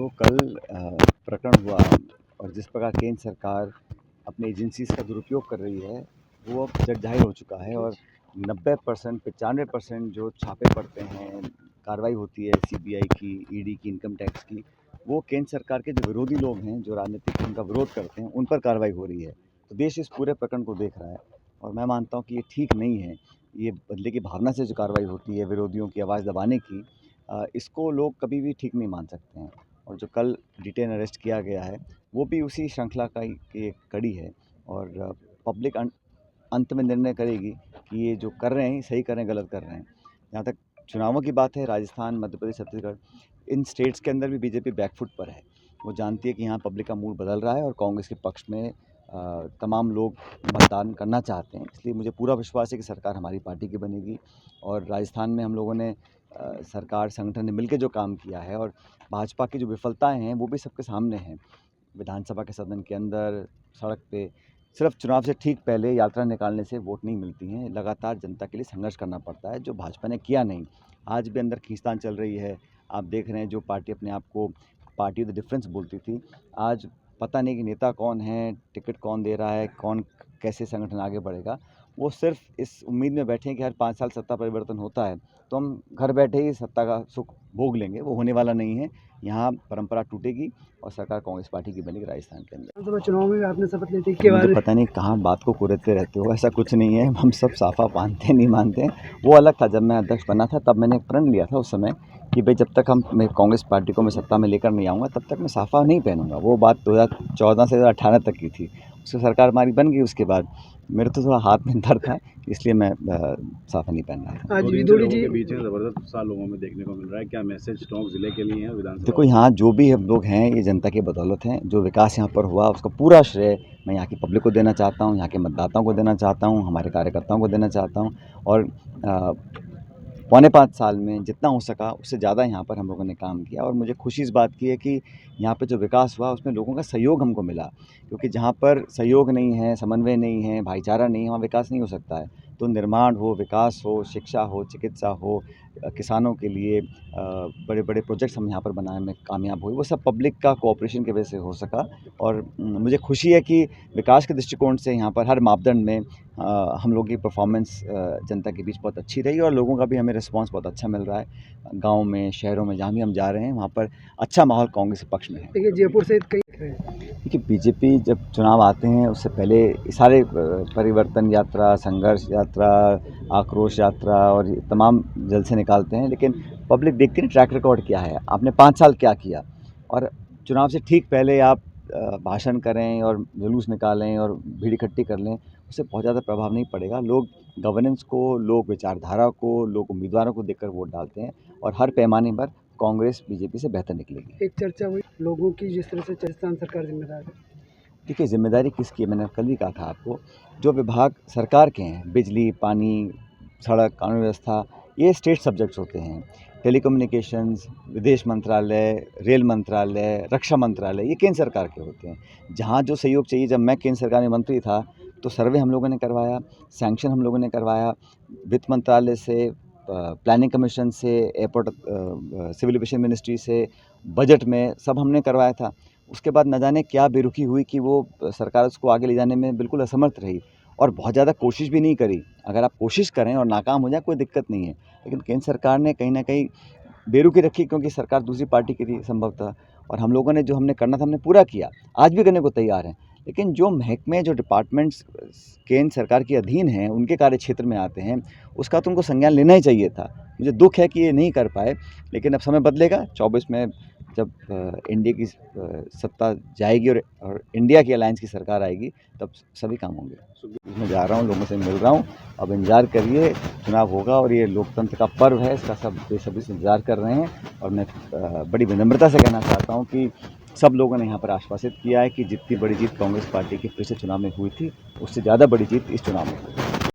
तो कल प्रकरण हुआ और जिस प्रकार केंद्र सरकार अपनी एजेंसीज का दुरुपयोग कर रही है वो अब जग जाहिर हो चुका है और 90% 95% जो छापे पड़ते हैं, कार्रवाई होती है सीबीआई की, ईडी की, इनकम टैक्स की, वो केंद्र सरकार के जो विरोधी लोग हैं, जो राजनीतिक उनका विरोध करते हैं, उन पर कार्रवाई हो रही है। तो देश इस पूरे प्रकरण को देख रहा है और मैं मानता हूँ कि ये ठीक नहीं है। ये बदले की भावना से जो कार्रवाई होती है विरोधियों की आवाज़ दबाने की, इसको लोग कभी भी ठीक नहीं मान सकते हैं। और जो कल डिटेन अरेस्ट किया गया है वो भी उसी श्रृंखला का ही की एक कड़ी है और पब्लिक अंत में निर्णय करेगी कि ये जो कर रहे हैं सही कर रहे हैं, गलत कर रहे हैं। जहाँ तक चुनावों की बात है, राजस्थान, मध्य प्रदेश, छत्तीसगढ़, इन स्टेट्स के अंदर भी बीजेपी बैकफुट पर है। वो जानती है कि यहाँ पब्लिक का मूड बदल रहा है और कांग्रेस के पक्ष में तमाम लोग मतदान करना चाहते हैं। इसलिए मुझे पूरा विश्वास है कि सरकार हमारी पार्टी की बनेगी और राजस्थान में हम लोगों ने सरकार संगठन ने मिलकर जो काम किया है और भाजपा की जो विफलताएं हैं वो भी सबके सामने हैं। विधानसभा के सदन के अंदर, सड़क पे, सिर्फ चुनाव से ठीक पहले यात्रा निकालने से वोट नहीं मिलती हैं। लगातार जनता के लिए संघर्ष करना पड़ता है, जो भाजपा ने किया नहीं। आज भी अंदर खींचतान चल रही है। आप देख रहे हैं जो पार्टी अपने आप को पार्टी ऑफ द डिफरेंस बोलती थी, आज पता नहीं कि नेता कौन है, टिकट कौन दे रहा है, कौन कैसे संगठन आगे बढ़ेगा। वो सिर्फ इस उम्मीद में बैठे हैं कि हर 5 साल सत्ता परिवर्तन होता है तो हम घर बैठे ही सत्ता का सुख भोग लेंगे। वो होने वाला नहीं है। यहाँ परंपरा टूटेगी और सरकार कांग्रेस पार्टी की बनेगी राजस्थान के अंदर। तो चुनाव में आपने शपथ ली थी के मुझे पता नहीं कहाँ बात को कुरेदते रहते हो, ऐसा कुछ नहीं है। हम सब साफा मानते नहीं मानते हैं, वो अलग था। जब मैं अध्यक्ष बना था तब मैंने एक प्रण लिया था उस समय कि भाई जब तक मैं कांग्रेस पार्टी को मैं सत्ता में लेकर नहीं आऊँगा तब तक मैं साफा नहीं पहनूंगा। वो बात 2014 से 2018 तक की थी। उससे सरकार हमारी बन गई। उसके बाद मेरे तो थोड़ा हाथ में दर्द था, इसलिए मैं साफा नहीं पहन रहा था। आज विदोड़ी जी के बीच में जबरदस्त उत्साह लोगों में देखने को मिल रहा है, क्या मैसेज टोंक जिले के लिए है विधानसभा? देखो, यहाँ जो भी लोग हैं ये जनता की बदौलत हैं। जो विकास यहाँ पर हुआ उसका पूरा श्रेय मैं यहाँ की पब्लिक को देना चाहता हूँ, यहाँ के मतदाताओं को देना चाहता हूँ, हमारे कार्यकर्ताओं को देना चाहता हूँ। और पौने 5 साल में जितना हो सका उससे ज़्यादा यहाँ पर हम लोगों ने काम किया और मुझे खुशी इस बात की है कि यहाँ पे जो विकास हुआ उसमें लोगों का सहयोग हमको मिला। क्योंकि जहाँ पर सहयोग नहीं है, समन्वय नहीं है, भाईचारा नहीं है, वहाँ विकास नहीं हो सकता है। तो निर्माण हो, विकास हो, शिक्षा हो, चिकित्सा हो, किसानों के लिए बड़े बड़े प्रोजेक्ट्स हम यहाँ पर बनाने में कामयाब हुए। वो सब पब्लिक का कोऑपरेशन की वजह से हो सका। और मुझे खुशी है कि विकास के दृष्टिकोण से यहाँ पर हर मापदंड में हम लोगों की परफॉर्मेंस जनता के बीच बहुत अच्छी रही और लोगों का भी हमें रिस्पांस बहुत अच्छा मिल रहा है। गाँव में, शहरों में, जहाँ भी हम जा रहे हैं वहाँ पर अच्छा माहौल कांग्रेस के पक्ष में है। देखिए जयपुर से कई देखिए, बीजेपी जब चुनाव आते हैं उससे पहले सारे परिवर्तन यात्रा, संघर्ष यात्रा, आक्रोश यात्रा और ये तमाम जलसे निकालते हैं, लेकिन पब्लिक देखती है ट्रैक रिकॉर्ड क्या है, आपने 5 साल क्या किया। और चुनाव से ठीक पहले आप भाषण करें और जुलूस निकालें और भीड़ इकट्ठी कर लें, उससे बहुत ज़्यादा प्रभाव नहीं पड़ेगा। लोग गवर्नेंस को, लोग विचारधारा को, लोग उम्मीदवारों को देखकर वोट डालते हैं और हर पैमाने पर कांग्रेस बीजेपी से बेहतर निकलेगी। एक चर्चा हुई लोगों की जिस तरह से राजस्थान सरकार जिम्मेदार है। देखिए, जिम्मेदारी किसकी है? मैंने कल भी कहा था आपको, जो विभाग सरकार के हैं, बिजली, पानी, सड़क, कानून व्यवस्था, ये स्टेट सब्जेक्ट्स होते हैं। टेलीकम्युनिकेशंस, विदेश मंत्रालय, रेल मंत्रालय, रक्षा मंत्रालय, ये केंद्र सरकार के होते हैं। जहाँ जो सहयोग चाहिए, जब मैं केंद्र सरकार में मंत्री था तो सर्वे हम लोगों ने करवाया, सैंक्शन हम लोगों ने करवाया, वित्त मंत्रालय से, प्लानिंग कमीशन से, एयरपोर्ट सिविल एविएशन मिनिस्ट्री से, बजट में सब हमने करवाया था। उसके बाद न जाने क्या बेरुखी हुई कि वो सरकार उसको आगे ले जाने में बिल्कुल असमर्थ रही और बहुत ज़्यादा कोशिश भी नहीं करी। अगर आप कोशिश करें और नाकाम हो जाए कोई दिक्कत नहीं है, लेकिन केंद्र सरकार ने कहीं न कहीं बेरुखी रखी क्योंकि सरकार दूसरी पार्टी की थी संभवतः। और हम लोगों ने जो हमने करना था हमने पूरा किया, आज भी करने को तैयार हैं। लेकिन जो महकमे, जो डिपार्टमेंट्स केंद्र सरकार के अधीन हैं, उनके कार्य क्षेत्र में आते हैं, उसका तो उनको संज्ञान लेना ही चाहिए था। मुझे दुःख है कि ये नहीं कर पाए, लेकिन अब समय बदलेगा। 24 में जब एनडीए की सत्ता जाएगी और इंडिया की अलायंस की सरकार आएगी तब सभी काम होंगे। मैं जा रहा हूँ, लोगों से मिल रहा हूँ, अब इंतज़ार करिए, चुनाव होगा और ये लोकतंत्र का पर्व है, इसका सब बेसब्री से इंतज़ार कर रहे हैं। और मैं बड़ी विनम्रता से कहना चाहता हूँ कि सब लोगों ने यहाँ पर आश्वासित किया है कि जितनी बड़ी जीत कांग्रेस पार्टी की पिछले चुनाव में हुई थी, उससे ज़्यादा बड़ी जीत इस चुनाव में हुई।